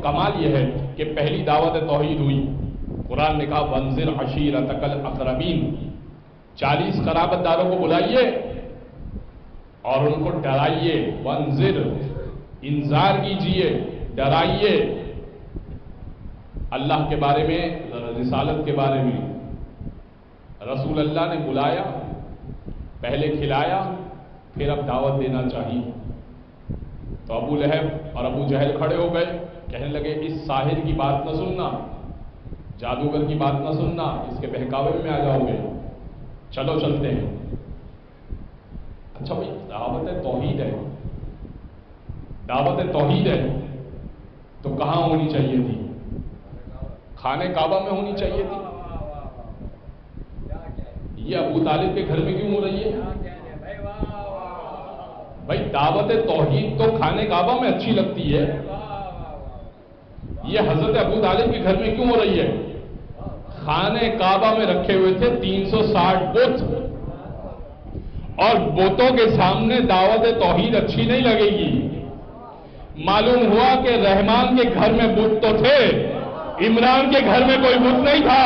कमाल यह है कि पहली दावत तौहीद हुई, कुरान ने कहा वंजिर अशीरतकल अक़रबीन, 40 क़राबतदारों को बुलाइए और उनको डराइए। वंजिर, इंजार कीजिए, डराइए अल्लाह के बारे में, रिसालत के बारे में। रसूल अल्लाह ने बुलाया, पहले खिलाया, फिर अब दावत देना चाहिए। तो अबू लहब और अबू जहल खड़े हो गए, कहने लगे इस साहिर की बात न सुनना, जादूगर की बात न सुनना, इसके बहकावे में आ जाओगे, चलो चलते हैं। अच्छा भाई, दावत तौहीद है, दावत तौहीद है तो कहां होनी चाहिए थी? खाने काबा में होनी चाहिए थी। ये अबू तालिब के घर में क्यों हो रही है? भाई दावत तौहीद तो खाने काबा में अच्छी लगती है, ये हजरत अबू तालिब के घर में क्यों हो रही है? खाने काबा में रखे हुए थे 360 बुत, और बुतों के सामने दावत तौहीद अच्छी नहीं लगेगी। मालूम हुआ कि रहमान के घर में बुत तो थे, इमरान के घर में कोई बुत नहीं था।